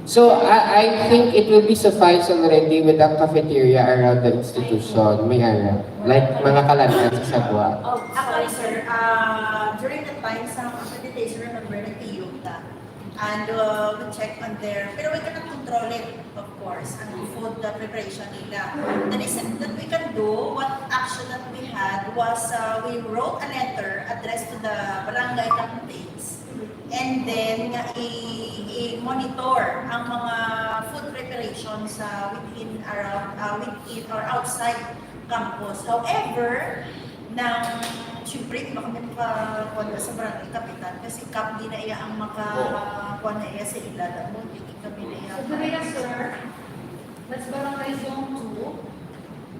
So I think it will be suffice already with the cafeteria around the institution, may area. Like mga kalangan sa Sagwa. Oh, actually, sir, during the time sa accreditation, remember, nag-iyuta. And we check on there. Pero we cannot control it, of course, ang food preparation nila. The reason that we can do, what action that we had was we wrote a letter addressed to the barangay captains. And then i-monitor ang mga food preparation sa within or outside campus. However, siyempre, baka may makakuha sa barangay kapitan kasi kap di na iya ang makakuha na iya sa ilala mo, hindi kami na iya. So, sir, that's barangay zone 2.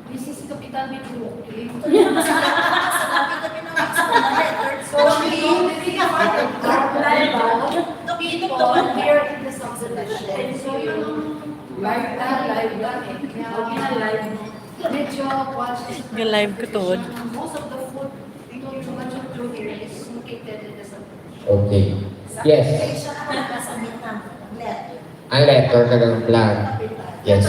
This is Kapitan Mitruki. Sabi kami ng mga letter. So, we find the people here in the subdivision. So, yung live lang eh. Kaya live medyo watch. Yung live ko to. Most of the food into much of through here is located in the subdivision. Okay. Yes. Siya naman kasabit ng letter. Ang letter kagang plan. Yes.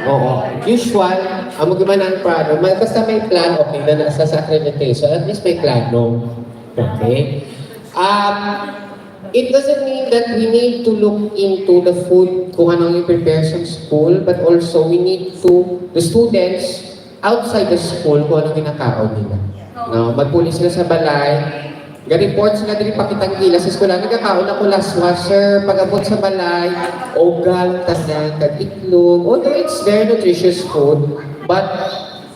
Oo. Usual, ang magamanang plano, basta may plan, okay na nasa sa accreditation, at least may plano. Okay? It doesn't mean that we need to look into the food kung anong i-prepare sa school, but also we need to, the students outside the school, kung anong kinakaon nila. No, magpuli sila sa balay, ga-report sila diri pakitang gila sa eskwela, nagkakaon ako last washer, pag-abot sa balay, ogal, tanan, kag-itlog. Although it's very nutritious food, but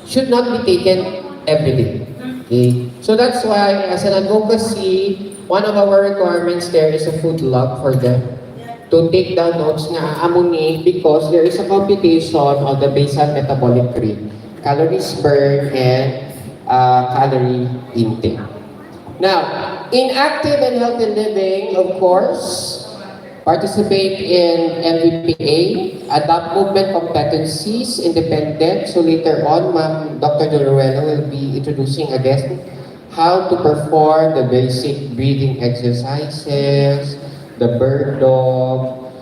should not be taken every day. Okay? So that's why, as an advocacy, one of our requirements there is a food log for them to take down notes nga amuni because there is a computation of the basal metabolic rate, calories burned, and calorie intake. Now, in active and healthy living, of course, participate in MVPA, adopt movement competencies, independent. So later on, Dr. Dororuelo will be introducing again how to perform the basic breathing exercises, the bird dog,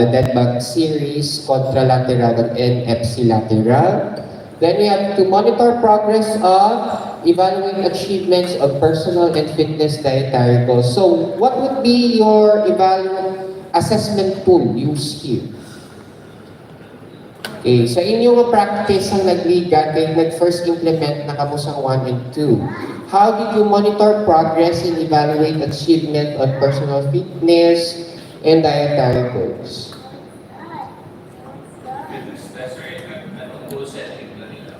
the dead bug series, contralateral and ipsilateral. Then we have to monitor progress of evaluate achievements of personal and fitness dietary goals. So, what would be your assessment tool used here? Okay, sa inyong practice ang nagliga, kayo nag-first implement na kamusang 1 and 2. How did you monitor progress and evaluate achievement on personal fitness and dietary goals?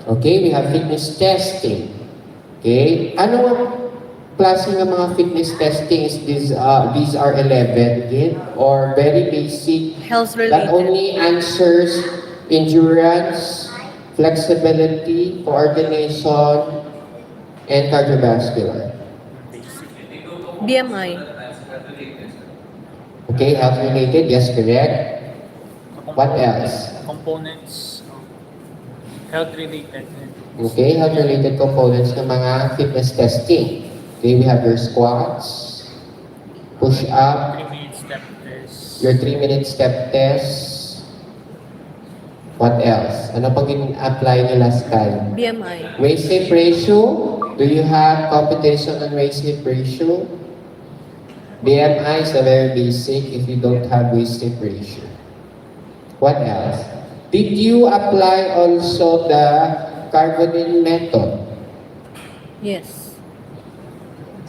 Okay, we have fitness testing. Okay, ano ang klase ng mga fitness testing? These are 11 again, or very basic, Health that related. only answers endurance, flexibility, coordination, and cardiovascular. BMI. Okay, health related, yes, correct. What else? Components, health-related. Okay, health-related components ng mga fitness testing. Okay, we have your squats, push-up, 3-minute step test. your 3-minute step test. What else? Ano pang in-apply nyo last time? BMI. Waist-hip ratio. Do you have computation on waist-hip ratio? BMI is a very basic if you don't have waist-hip ratio. What else? Did you apply also the Carbonine method? Yes.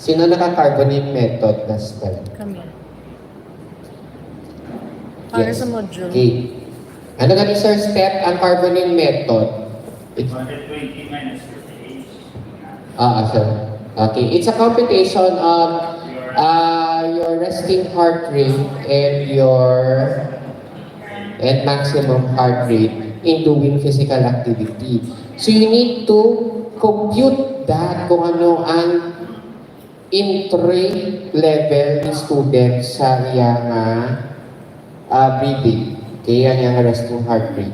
Sino naka-Carbonine method last time? Kami. Para sa module. Okay. Ano ganun sir step ang Carbonine method? It's 120 minus 58. sir. Okay. It's a computation of your resting heart rate and maximum heart rate in doing physical activity. So you need to compute that kung ano ang entry level ni student sa iyang breathing. Okay, yan yung resting heart rate.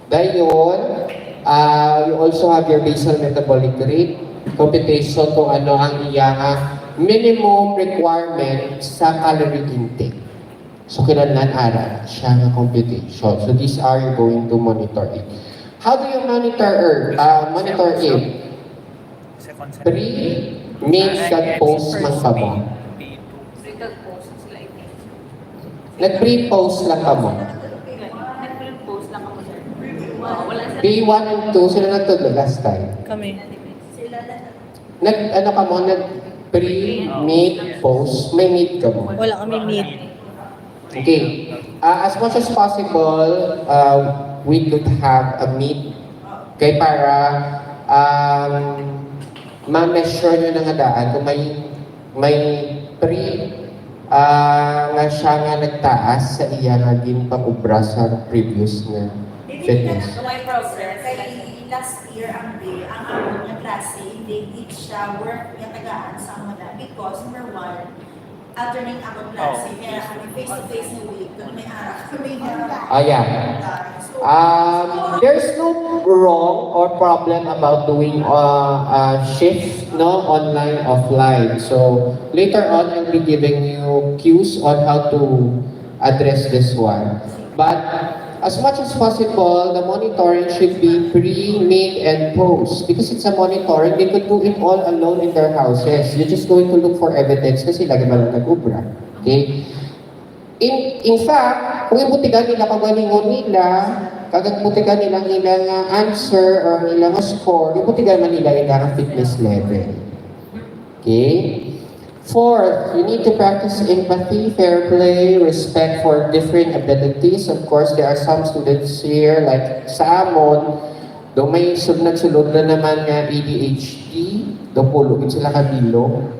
Dayon, you also have your basal metabolic rate, computation kung ano ang iyang minimum requirement sa calorie intake. So, kinahanglan ara siya nga computation. So, these are you going to monitor it. How do you monitor it? Second sem. Pre-make that post man ka mo. Legal post sila ito. Nag-pre-post lang ka mo. Nag-post lang ako, sir. Wala sila. Day 1 and 2, sila nagtudlo last time. Kami. Sila na. Nag-ano ka mo, nag-pre-make post, may meet ka mo. Wala kami meet. Okay. As much as possible, we could have a meet kay para ma-measure nyo na nga daan kung may nga siya nga nagtaas sa iya nga pang-ubra sa previous nga Hindi fitness. na may process. Kaya last year ang day, ang amon niya klase, hindi siya work niya tagaan sa mga because number one, alternate ako klase, kaya kami face-to-face na week, kung may araw kami na. Yeah. There's no wrong or problem about doing a shift, no, online, offline. So later on, I'll be giving you cues on how to address this one. But as much as possible, the monitoring should be pre, mid, and post. Because it's a monitoring, they could do it all alone in their houses. You're just going to look for evidence kasi lagi ba lang nag-ubra. Okay? In fact, kung ibutigan nila kagalingon nila, kagagputigan nila ilang answer or ilang score, ibutigan man nila ilang fitness level. Okay? Fourth, you need to practice empathy, fair play, respect for different abilities. Of course, there are some students here, like sa amon, do may sulod na naman nga ADHD, do pulugin sila kabilo.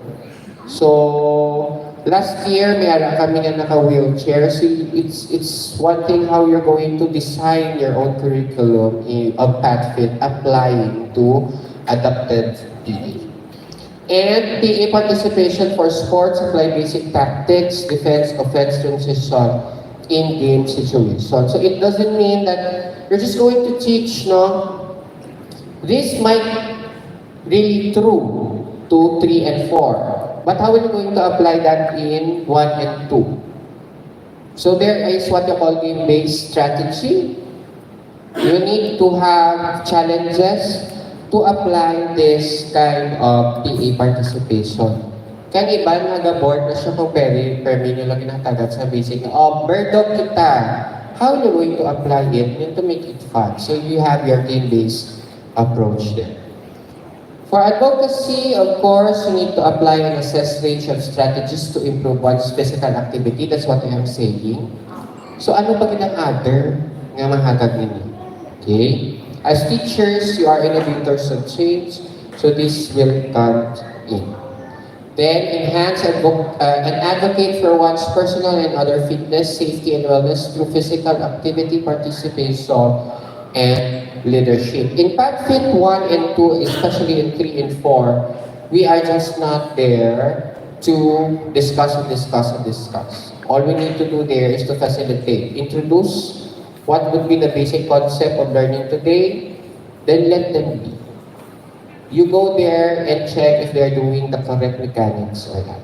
So, last year, may ara kami nga naka-wheelchair. So, it's one thing how you're going to design your own curriculum of PathFit applying to adapted PE. And PA participation for sports, apply basic tactics, defense, offense, transition, in-game situation. So it doesn't mean that you're just going to teach, no? This might really true to 3 and 4. But how are you going to apply that in 1 and 2? So there is what you call game-based strategy. You need to have challenges to apply this kind of PA participation. Kaya iba nag-board na siya kung permi nyo lang kinatagat sa basic na, bird-dog kita. How are you going to apply it? You need to make it fun. So you have your game-based approach there. For advocacy, of course, you need to apply and assess range of strategies to improve one's physical activity. That's what I am saying. So ano pa ginang other nga mahatag ninyo? Okay? As teachers, you are innovators of change, so this will come in. Then, enhance and advocate for one's personal and other fitness, safety, and wellness through physical activity, participation, and leadership. In PathFit 1 and 2, especially in 3 and 4, we are just not there to discuss. All we need to do there is to facilitate, introduce what would be the basic concept of learning today, then let them be. You go there and check if they're doing the correct mechanics or not.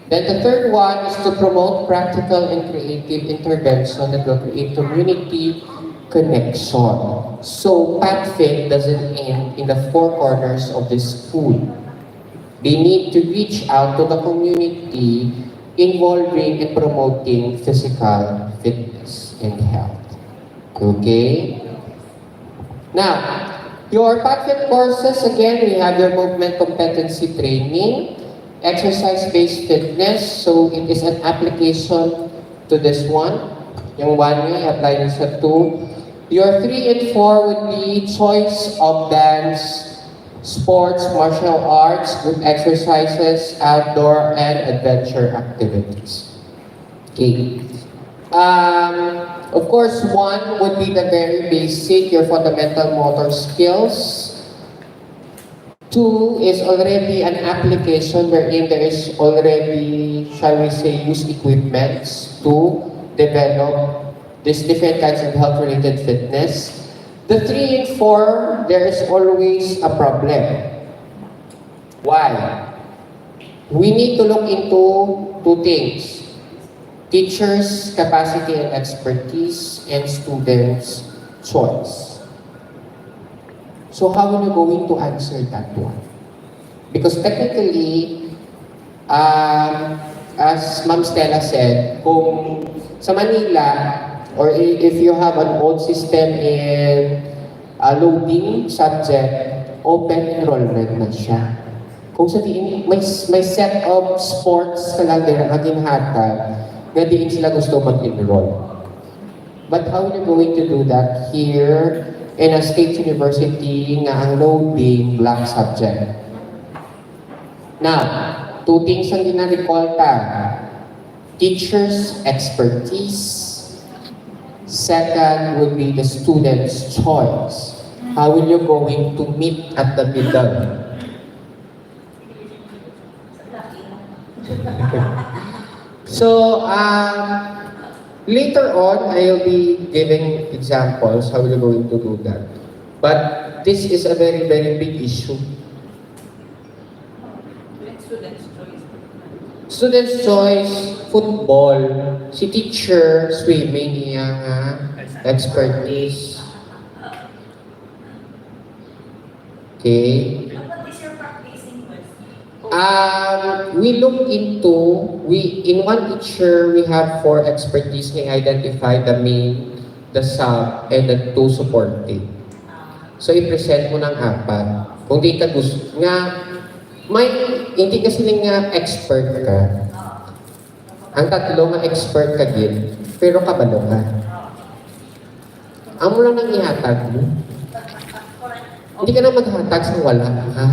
Then the third one is to promote practical and creative intervention that will create community connection. So PathFit doesn't end in the four corners of the school. They need to reach out to the community involving and promoting physical fitness and health. Okay? Now, your PathFit courses, again, we have your movement competency training, exercise-based fitness, so it is an application to this one. Yung 1 way, apply nyo sa 2. Your 3 and 4 would be choice of dance, sports, martial arts, group exercises, outdoor, and adventure activities. Okay. Of course, 1 would be the very basic, your fundamental motor skills. 2 is already an application wherein there is already, shall we say, used equipments to develop these different kinds of health-related fitness. The 3 and 4, there is always a problem. Why? We need to look into 2 things. teachers' capacity and expertise, and students' choice. So how are you going to answer that one? Because technically, as Ma'am Stella said, kung sa Manila, or if you have an old system in loading subject, open enrollment na siya. Kung sa diin, may set of sports ka lang din ang ginhatag na diin sila gusto mag-enroll. But how are you going to do that here in a state university na ang loading blank subject? Now, two things ang ginaricall ta. Teacher's expertise. Second would be the student's choice. How will you going to meet at the middle? So, later on, I'll be giving examples how you're going to do that. But this is a very, very big issue. Student's choice, football, si teacher, swimming, niya nga, expertise. Okay. What is your practicing with? We look into, in one teacher, we have 4 expertise na identify the main, the sub, and the 2 supporting. So, i-present mo ng 4. Kung di ka gusto, hindi kasi nga expert ka. Ang 3 nga expert ka din, pero kabalo ka. Ang mo lang nang ihatag mo. Hindi ka na maghatag sa wala, ha?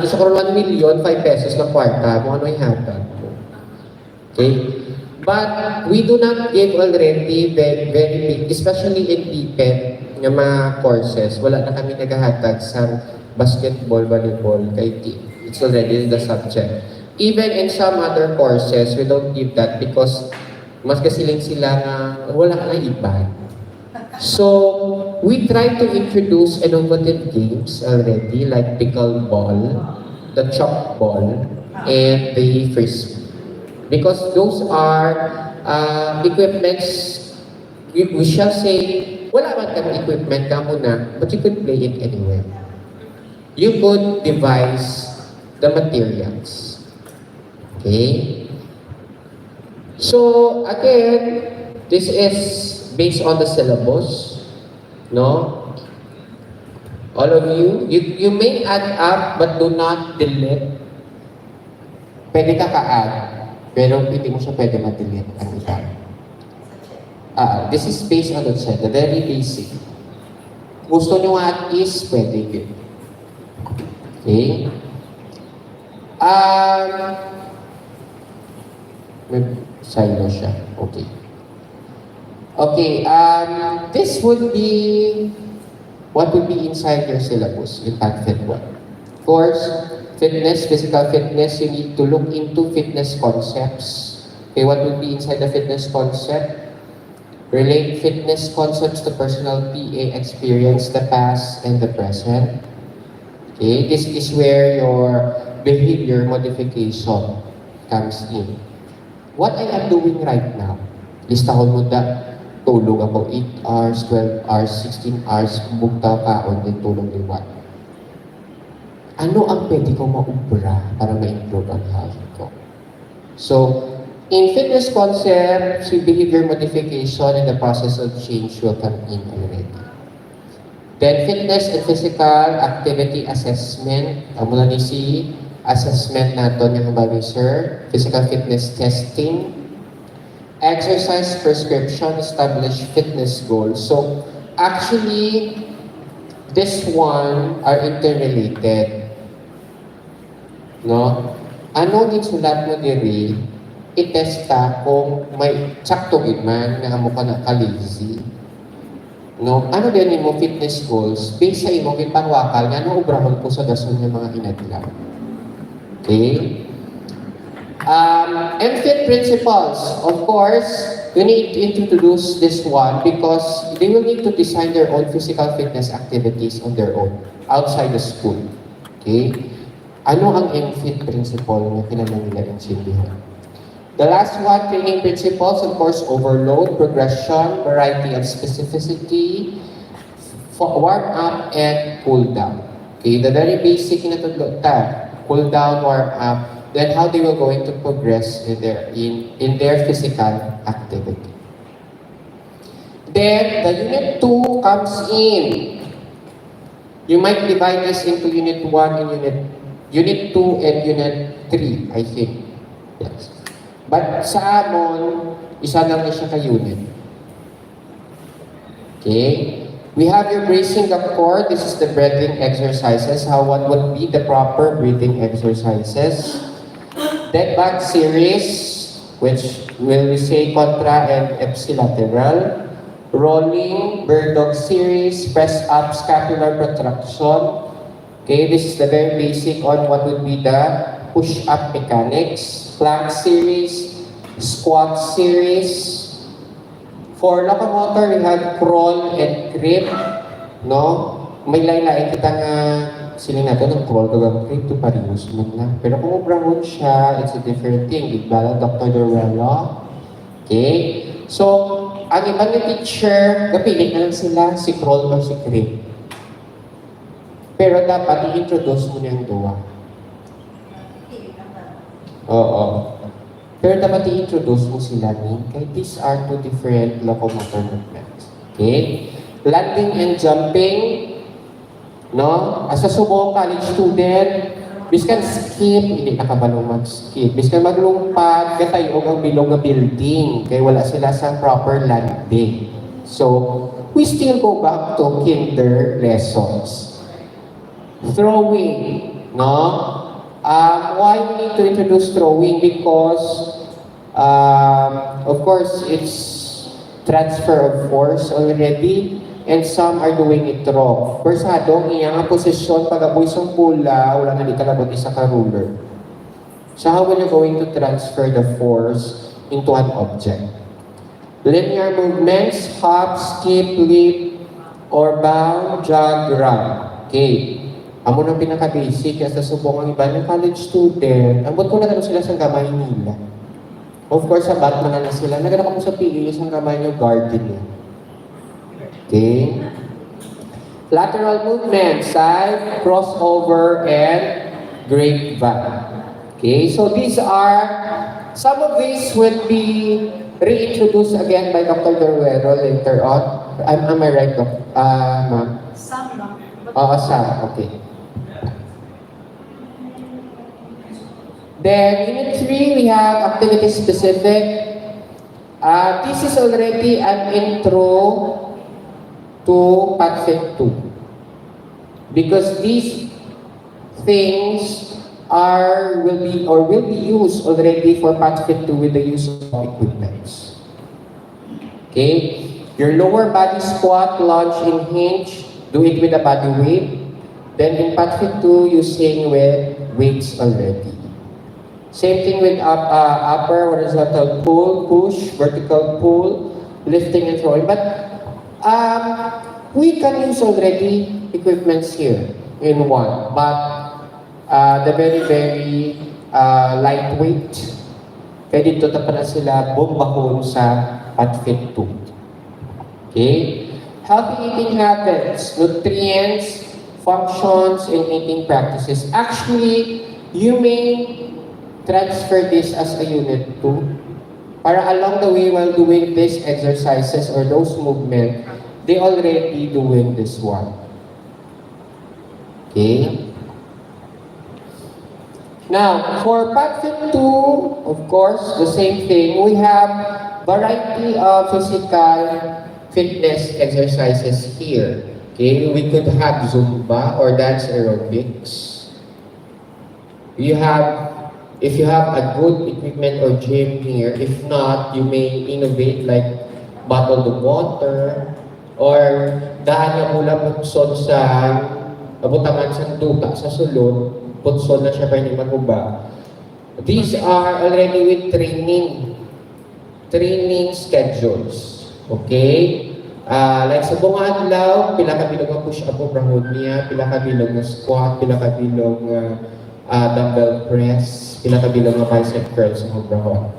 Isa ko 1 million, 5 pesos na kwarta, kung ano ihatag mo. Okay? But we do not give already very big, especially in DPET, ng mga courses, wala na kami naghahatag sa basketball, volleyball, kay team. It's already the subject. Even in some other courses, we don't give that because mas kasiling sila na wala na iba. So, we try to introduce innovative games already, like pickleball, the chalk ball, and the frisbee. Because those are equipments, we shall say, wala man kami equipment ka muna, but you could play it anywhere. You could devise the materials. Okay? So, again, this is based on the syllabus. No? All of you may add up but do not delete. Pwede ka ka-add, pero hindi mo siya pwede ma-delete ang iba. This is based on the set, the very basic. Gusto nyo at is, pwede yun. Okay? May silo siya. Okay. Okay, this would be what would be inside your syllabus in PACFit 1. Of course, fitness, physical fitness, you need to look into fitness concepts. Okay, what would be inside the fitness concept? Relate fitness concepts to personal PA experience, the past and the present. Okay, this is where your behavior modification comes in. What I am doing right now, listahon mo tulog ako 8 hours, 12 hours, 16 hours, bugta kaon din tulog ni what? Ano ang pwede kong maubra para ma-improve ang health ko? So, in fitness concepts, behavior modification and the process of change will come in already. Then, fitness and physical activity assessment. Mula ni si assessment natin yung bago, sir. Physical fitness testing. Exercise prescription, establish fitness goals. So, actually, this one are interrelated. No? Ano din sulat mo diri, itesta kung may sakto gid man nga amo ka na ka-lazy. No? Ano din mo fitness goals based sa imong gipangwakal nga ano obrahon po sa dason nga mga inadlaw. Okay? MFIT principles, of course, you need to introduce this one because they will need to design their own physical fitness activities on their own, outside the school. Okay? Ano ang MFIT principle na kailangan nila intindihan? The last one, training principles, of course, overload, progression, variety of specificity, warm up, and cool down. Okay, the very basic na tudlo ta, cool down, warm up, then how they will going to progress in their physical activity. Then the unit 2 comes in. You might divide this into unit 1 and unit 2 and unit 3, I think. Yes. But sa amon, isa lang na siya ka-unit. Okay? We have your bracing the core. This is the breathing exercises. How what would be the proper breathing exercises? Dead bug series, which will we say contra and ipsilateral. Rolling, bird dog series, press up, scapular protraction. Okay, this is the very basic on what would be the push-up mechanics. Plank series, squat series. For locomotor, we have crawl and creep. No? May lain-lain kita nga sili nato ng crawl kag creep to parehas man lang. Pero kung ubrahon siya, it's a different thing. Igbala Dr. Dorello. Okay? So, ang ibang teacher, kapilit na lang sila si crawl o si creep. Pero dapat i-introduce mo niyang duwa. Oo. Pero dapat i-introduce mo sila ni, kaya these are two different locomotor movements. Okay? Landing and jumping, no? As a sumo college student, biskan skip, hindi nakabalo mag-skip. Biskan maglumpat, katayo ang bilog na building, kaya wala sila sa proper landing. So, we still go back to kinder lessons. Throwing, no? Why we need to introduce throwing? Because, of course, it's transfer of force already, and some are doing it wrong. Persado, iyang ang posisyon, pag-aboy sa pula, wala na di kalabot isa ka ruler. So how will you going to transfer the force into an object? Linear movements, hop, skip, leap, or bound, jog, run. Okay. Amo nang pinaka-basic, sa subong ang iba ng college student, ambot ko na gano'n sila sa gamay nila. Of course, sa Batman na sila, nagano ko sa PE, sa gamay nyo, garden nyo. Okay? Lateral movement, side, crossover, and grapevine. Okay, so these are, some of these will be reintroduced again by Dr. Dorwero later on. Am I right, Doc? Ma'am? Some lang. Oo, some. Okay. Then, unit 3, we have activity specific. This is already an intro to PATFIT 2. Because these things will be used already for PATFIT 2 with the use of equipments. Okay? Your lower body squat, lunge, and hinge, do it with a body weight. Then in PATFIT 2, using with weights already. Same thing with upper horizontal pull, push, vertical pull, lifting and throwing. But we can use already equipments here in one. But the very, very lightweight. Kaya dito tapan na sila bombahon sa PATFIT 2. Okay? Healthy eating habits, nutrients, functions, and eating practices. Actually, you may transfer this as a unit 2. Para along the way while doing these exercises or those movements, they already doing this one. Okay? Now, for PATFIT 2, of course, the same thing. We have variety of physical fitness exercises here. Okay? We could have Zumba or dance aerobics. If you have a good equipment or gym here, if not, you may innovate like bottled water or daan nga mula putson sa abutangan sa duta sa sulod, putson na siya pa hindi maguba. These are already with training schedules. Okay? Like sa buong adlaw, pila ka bilog nga push-up o brahod niya, pila ka bilog nga squat, pila ka bilog nga dumbbell press, pila ka bilog nga bicep curls sa brahod.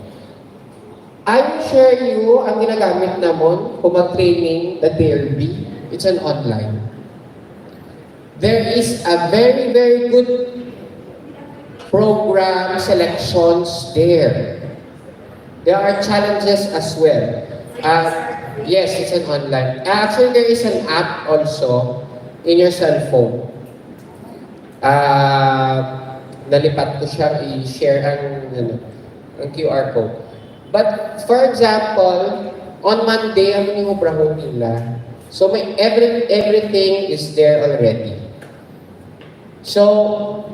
I will share you ang ginagamit namon kung mag-training the DRB. It's an online. There is a very, very good program selections there. There are challenges as well. Yes, it's an online. Actually, there is an app also in your cell phone. Nalipat ko siya, i-share ang QR code. But for example, on Monday, ang inubraho nila. So may everything is there already. So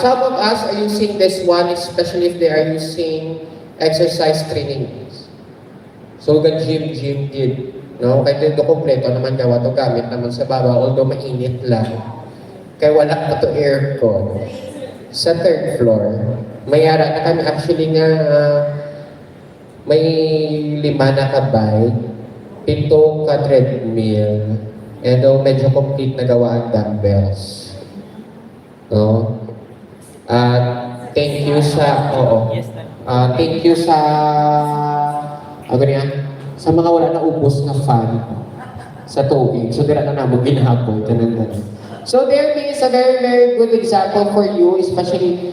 some of us are using this one, especially if they are using exercise trainings. So gym did. No? Kaya dito kompleto naman gawa to gamit naman sa baba, although mainit lang. Kaya wala pa to aircon. Sa third floor, mayara na kami actually nga may 5 na ka-bike, 7 ka treadmill, and medyo complete na gawa ang dumbbells. No? Thank you sa, thank you sa, sa mga wala na ubos na fan sa tubig. So, dira na namo ginhapon. So, there is a very, very good example for you, especially,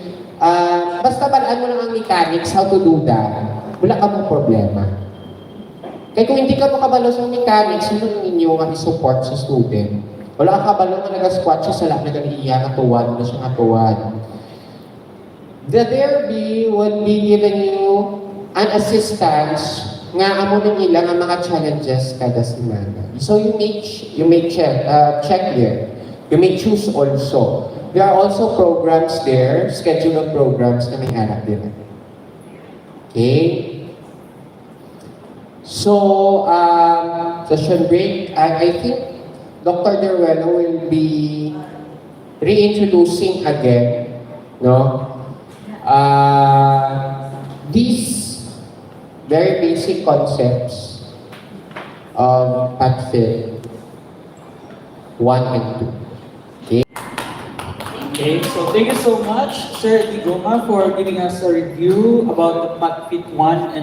basta balaan mo lang ang mechanics, how to do that. Wala ka mong problema. Kaya kung hindi ka makabalo sa mechanics, sino ninyo ang support sa student? Wala ka kabalo nga nag-squat siya sa lahat na ganiiya, katuwad, na siya katuwad. The DRB would be giving you an assistance nga amo ng ilang ang mga challenges kada semana. So you may check here. You may choose also. There are also programs there, schedule of programs na may harap din. Okay? So, session break. I think Dr. Deruelo will be reintroducing again, no? These very basic concepts of PATFIL 1 and 2. Okay, so thank you so much, Sir Igoma, for giving us a review about the PATFIT 1 and